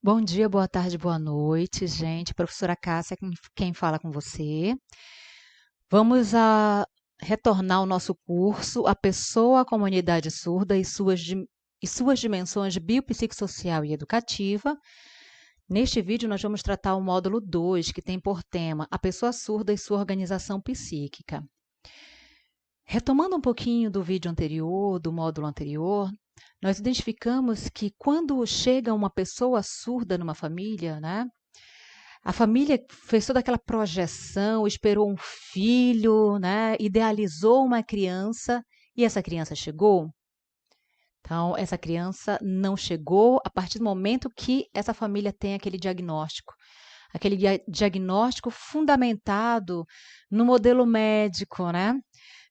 Bom dia, boa tarde, boa noite, gente. Professora Cássia, quem fala com você. Vamos retornar ao nosso curso A Pessoa, a Comunidade Surda e suas dimensões biopsicossocial e educativa. Neste vídeo, nós vamos tratar o módulo 2, que tem por tema A Pessoa Surda e sua organização psíquica. Retomando um pouquinho do vídeo anterior, do módulo anterior, nós identificamos que quando chega uma pessoa surda numa família, né? A família fez toda aquela projeção, esperou um filho, né? Idealizou uma criança e essa criança chegou. Então, essa criança não chegou a partir do momento que essa família tem aquele diagnóstico fundamentado no modelo médico, né?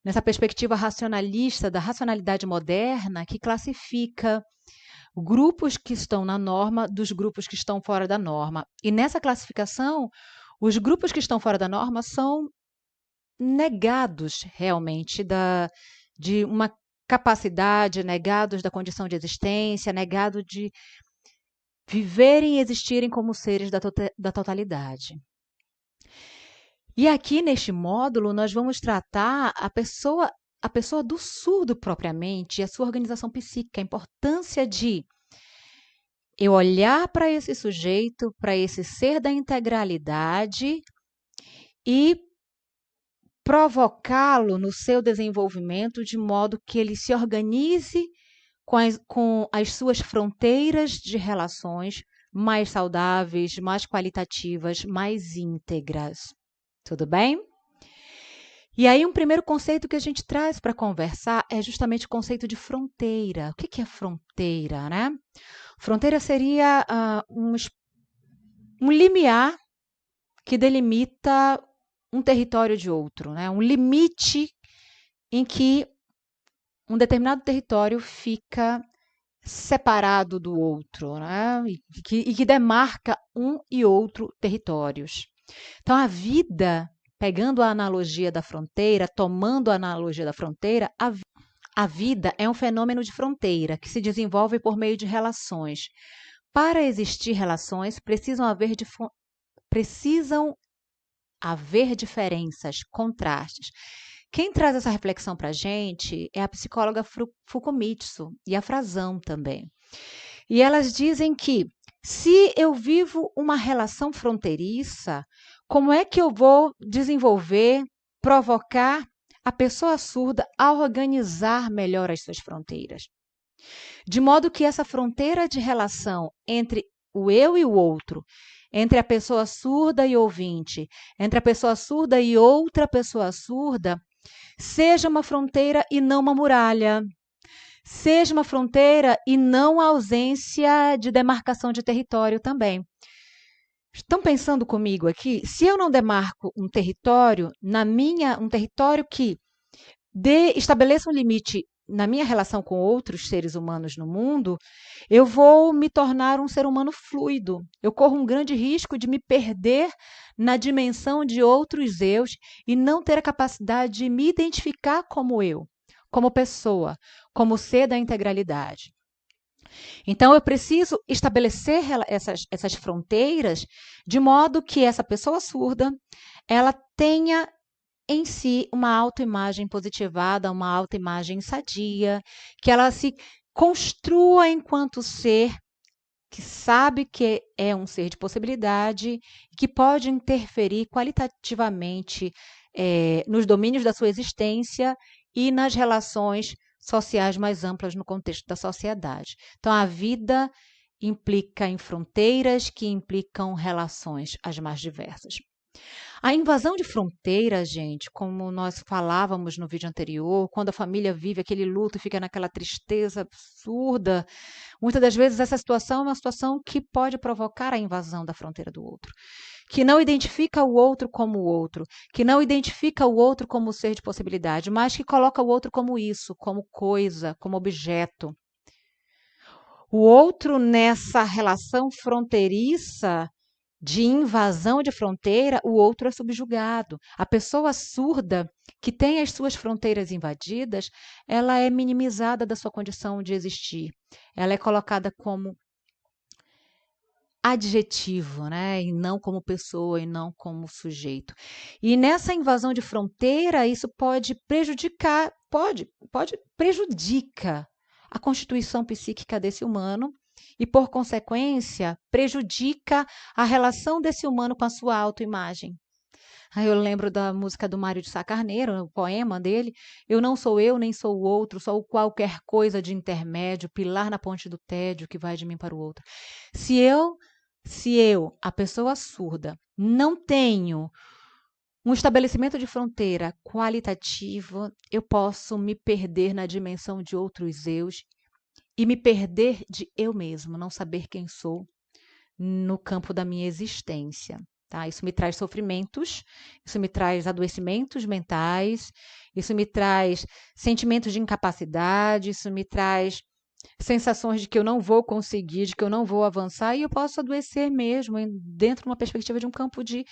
Nessa perspectiva racionalista da racionalidade moderna que classifica grupos que estão na norma dos grupos que estão fora da norma. E nessa classificação, os grupos que estão fora da norma são negados realmente de uma capacidade, negados da condição de existência, negados de viverem e existirem como seres da totalidade. E aqui neste módulo nós vamos tratar a pessoa do surdo propriamente e a sua organização psíquica, a importância de eu olhar para esse sujeito, para esse ser da integralidade e provocá-lo no seu desenvolvimento de modo que ele se organize com as suas fronteiras de relações mais saudáveis, mais qualitativas, mais íntegras. Tudo bem? E aí, um primeiro conceito que a gente traz para conversar é justamente o conceito de fronteira. O que é fronteira, né? Fronteira seria um limiar que delimita um território de outro, né? Um limite em que um determinado território fica separado do outro, né? E que demarca um e outro territórios. Então, a vida, pegando a analogia da fronteira, tomando a analogia da fronteira, a vida é um fenômeno de fronteira que se desenvolve por meio de relações. Para existir relações, precisam haver diferenças, contrastes. Quem traz essa reflexão para a gente é a psicóloga Fukumitsu e a Frazão também. E elas dizem que se eu vivo uma relação fronteiriça, como é que eu vou desenvolver, provocar a pessoa surda a organizar melhor as suas fronteiras? De modo que essa fronteira de relação entre o eu e o outro, entre a pessoa surda e ouvinte, entre a pessoa surda e outra pessoa surda, seja uma fronteira e não uma muralha. Seja uma fronteira e não a ausência de demarcação de território também. Estão pensando comigo aqui? Se eu não demarco um território um território que estabeleça um limite na minha relação com outros seres humanos no mundo, eu vou me tornar um ser humano fluido. Eu corro um grande risco de me perder na dimensão de outros eus e não ter a capacidade de me identificar como eu, como pessoa, como ser da integralidade. Então, eu preciso estabelecer essas fronteiras de modo que essa pessoa surda ela tenha em si uma autoimagem positivada, uma autoimagem sadia, que ela se construa enquanto ser que sabe que é um ser de possibilidade, que pode interferir qualitativamente nos domínios da sua existência e nas relações sociais mais amplas no contexto da sociedade. Então, a vida implica em fronteiras que implicam relações as mais diversas. A invasão de fronteiras, gente, como nós falávamos no vídeo anterior, quando a família vive aquele luto e fica naquela tristeza absurda, muitas das vezes essa situação é uma situação que pode provocar a invasão da fronteira do outro, que não identifica o outro como o outro, que não identifica o outro como ser de possibilidade, mas que coloca o outro como isso, como coisa, como objeto. O outro, nessa relação fronteiriça, de invasão de fronteira, o outro é subjugado. A pessoa surda que tem as suas fronteiras invadidas, ela é minimizada da sua condição de existir. Ela é colocada como adjetivo, né? E não como pessoa, e não como sujeito. E nessa invasão de fronteira, isso pode prejudicar, prejudica a constituição psíquica desse humano e, por consequência, prejudica a relação desse humano com a sua autoimagem. Aí eu lembro da música do Mário de Sá Carneiro, o poema dele. Eu não sou eu, nem sou o outro, sou qualquer coisa de intermédio, pilar na ponte do tédio que vai de mim para o outro. Se eu, a pessoa surda, não tenho um estabelecimento de fronteira qualitativo, eu posso me perder na dimensão de outros eus e me perder de eu mesmo, não saber quem sou no campo da minha existência. Tá? Isso me traz sofrimentos, isso me traz adoecimentos mentais, isso me traz sentimentos de incapacidade, isso me traz sensações de que eu não vou conseguir, de que eu não vou avançar, e eu posso adoecer mesmo, dentro de uma perspectiva de um campo de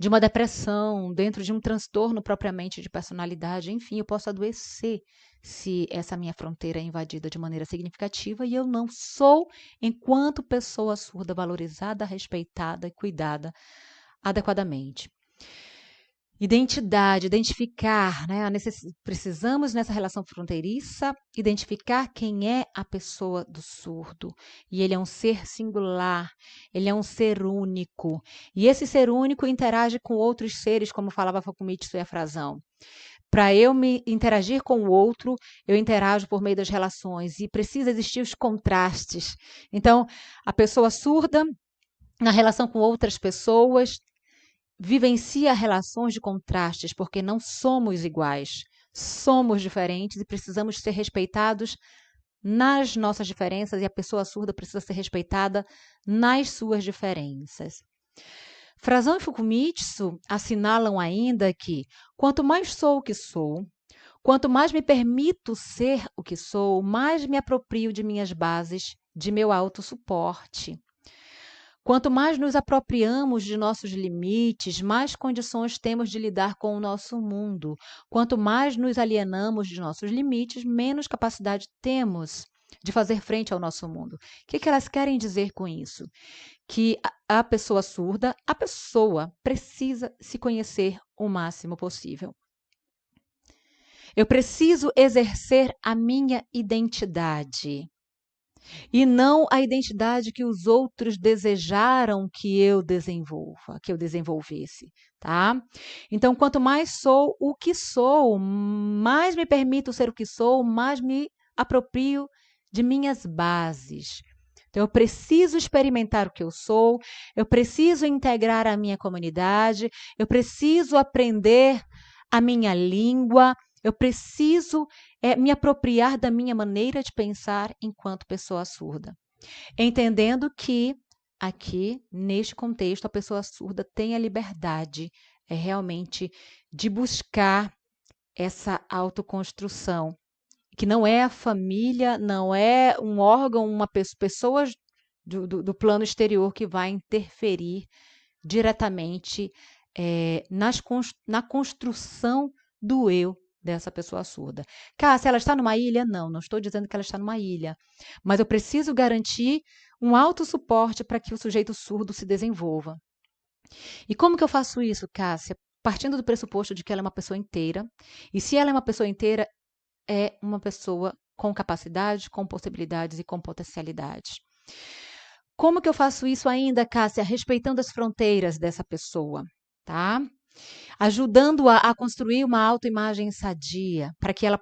uma depressão, dentro de um transtorno propriamente de personalidade. Enfim, eu posso adoecer se essa minha fronteira é invadida de maneira significativa e eu não sou, enquanto pessoa surda, valorizada, respeitada e cuidada adequadamente. Identidade, identificar, né? Precisamos, nessa relação fronteiriça, identificar quem é a pessoa do surdo. E ele é um ser singular, ele é um ser único. E esse ser único interage com outros seres, como falava Fukuyama e a Frazão. Para eu me interagir com o outro, eu interajo por meio das relações e precisa existir os contrastes. Então, a pessoa surda, na relação com outras pessoas, vivencia relações de contrastes, porque não somos iguais, somos diferentes e precisamos ser respeitados nas nossas diferenças, e a pessoa surda precisa ser respeitada nas suas diferenças. Frazão e Fukumitsu assinalam ainda que quanto mais sou o que sou, quanto mais me permito ser o que sou, mais me aproprio de minhas bases, de meu autossuporte. Quanto mais nos apropriamos de nossos limites, mais condições temos de lidar com o nosso mundo. Quanto mais nos alienamos de nossos limites, menos capacidade temos de fazer frente ao nosso mundo. O que elas querem dizer com isso? Que a pessoa surda, a pessoa precisa se conhecer o máximo possível. Eu preciso exercer a minha identidade. E não a identidade que os outros desejaram que eu desenvolvesse, tá? Então, quanto mais sou o que sou, mais me permito ser o que sou, mais me aproprio de minhas bases. Então, eu preciso experimentar o que eu sou, eu preciso integrar a minha comunidade, eu preciso aprender a minha língua, eu preciso me apropriar da minha maneira de pensar enquanto pessoa surda. Entendendo que, aqui, neste contexto, a pessoa surda tem a liberdade realmente de buscar essa autoconstrução, que não é a família, não é um órgão, pessoas do plano exterior que vai interferir diretamente na construção do eu dessa pessoa surda. Cássia, ela está numa ilha? Não estou dizendo que ela está numa ilha, mas eu preciso garantir um autossuporte para que o sujeito surdo se desenvolva. E como que eu faço isso, Cássia? Partindo do pressuposto de que ela é uma pessoa inteira, e se ela é uma pessoa inteira, é uma pessoa com capacidade, com possibilidades e com potencialidades. Como que eu faço isso ainda, Cássia? Respeitando as fronteiras dessa pessoa, tá? Ajudando-a a construir uma autoimagem sadia, para que a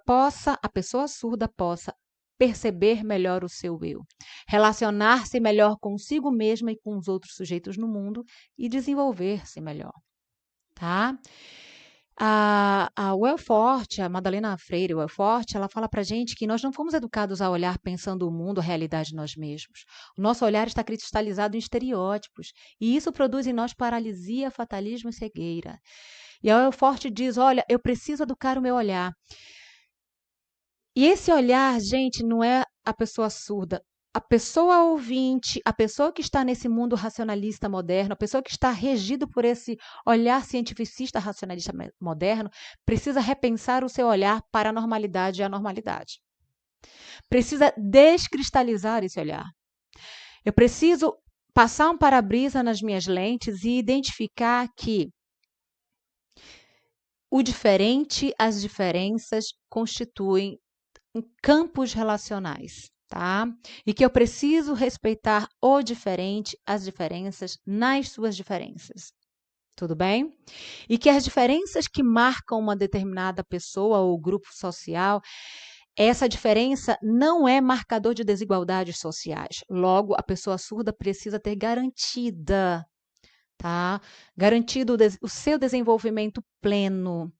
pessoa surda possa perceber melhor o seu eu, relacionar-se melhor consigo mesma e com os outros sujeitos no mundo e desenvolver-se melhor, tá? A Wellforte, a Madalena Freire Wellforte, ela fala para a gente que nós não fomos educados a olhar pensando o mundo, a realidade de nós mesmos. O nosso olhar está cristalizado em estereótipos, e isso produz em nós paralisia, fatalismo e cegueira. E a Wellforte diz, olha, eu preciso educar o meu olhar. E esse olhar, gente, não é a pessoa surda. A pessoa ouvinte, a pessoa que está nesse mundo racionalista moderno, a pessoa que está regido por esse olhar cientificista racionalista moderno, precisa repensar o seu olhar para a normalidade e a normalidade. Precisa descristalizar esse olhar. Eu preciso passar um para-brisa nas minhas lentes e identificar que o diferente, as diferenças constituem campos relacionais, tá? E que eu preciso respeitar o diferente, as diferenças nas suas diferenças. Tudo bem? E que as diferenças que marcam uma determinada pessoa ou grupo social, essa diferença não é marcador de desigualdades sociais. Logo, a pessoa surda precisa ter garantida, tá? Garantido o seu desenvolvimento pleno,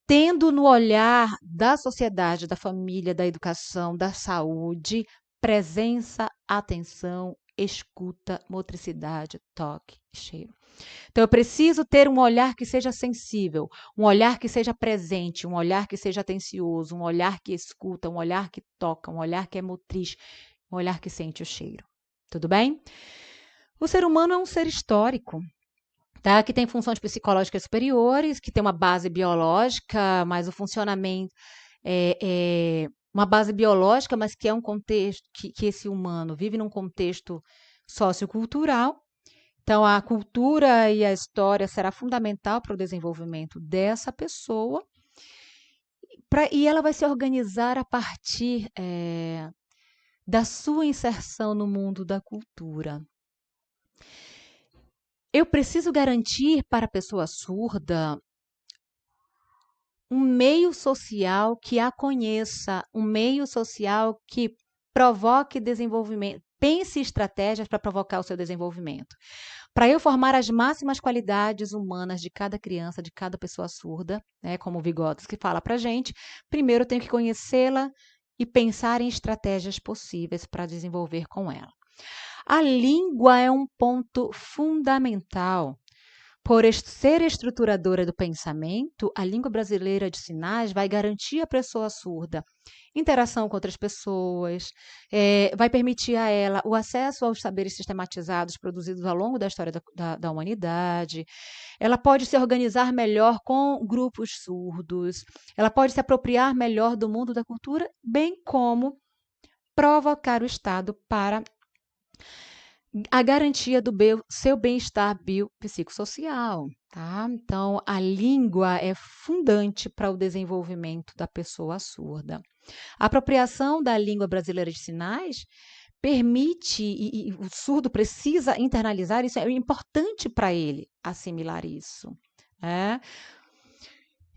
tendo no olhar da sociedade, da família, da educação, da saúde, presença, atenção, escuta, motricidade, toque e cheiro. Então, eu preciso ter um olhar que seja sensível, um olhar que seja presente, um olhar que seja atencioso, um olhar que escuta, um olhar que toca, um olhar que é motriz, um olhar que sente o cheiro. Tudo bem? O ser humano é um ser histórico, tá? Que tem funções psicológicas superiores, que tem uma base biológica, mas o funcionamento é uma base biológica, mas que é um contexto que esse humano vive num contexto sociocultural. Então, a cultura e a história será fundamental para o desenvolvimento dessa pessoa, e ela vai se organizar a partir da sua inserção no mundo da cultura. Eu preciso garantir para a pessoa surda um meio social que a conheça, um meio social que provoque desenvolvimento, pense estratégias para provocar o seu desenvolvimento. Para eu formar as máximas qualidades humanas de cada criança, de cada pessoa surda, né, como o Vygotsky fala para a gente, primeiro eu tenho que conhecê-la e pensar em estratégias possíveis para desenvolver com ela. A língua é um ponto fundamental. Por ser estruturadora do pensamento, a língua brasileira de sinais vai garantir à pessoa surda interação com outras pessoas, vai permitir a ela o acesso aos saberes sistematizados produzidos ao longo da história da humanidade. Ela pode se organizar melhor com grupos surdos, ela pode se apropriar melhor do mundo da cultura, bem como provocar o Estado para a garantia do seu bem-estar biopsicossocial, tá? Então, a língua é fundante para o desenvolvimento da pessoa surda. A apropriação da língua brasileira de sinais permite, e o surdo precisa internalizar isso, é importante para ele assimilar isso.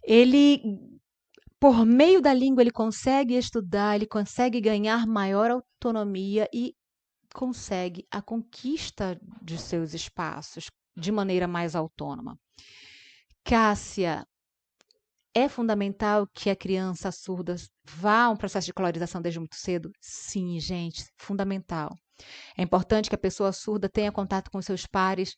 Ele, por meio da língua, ele consegue estudar, ele consegue ganhar maior autonomia e consegue a conquista de seus espaços de maneira mais autônoma. Cássia, é fundamental que a criança surda vá a um processo de escolarização desde muito cedo? Sim, gente, fundamental. É importante que a pessoa surda tenha contato com seus pares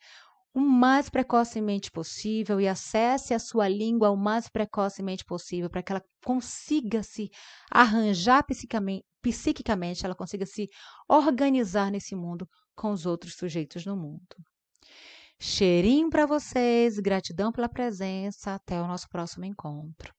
o mais precocemente possível e acesse a sua língua o mais precocemente possível para que ela consiga se arranjar psiquicamente, ela consiga se organizar nesse mundo com os outros sujeitos no mundo. Cheirinho para vocês, gratidão pela presença, até o nosso próximo encontro.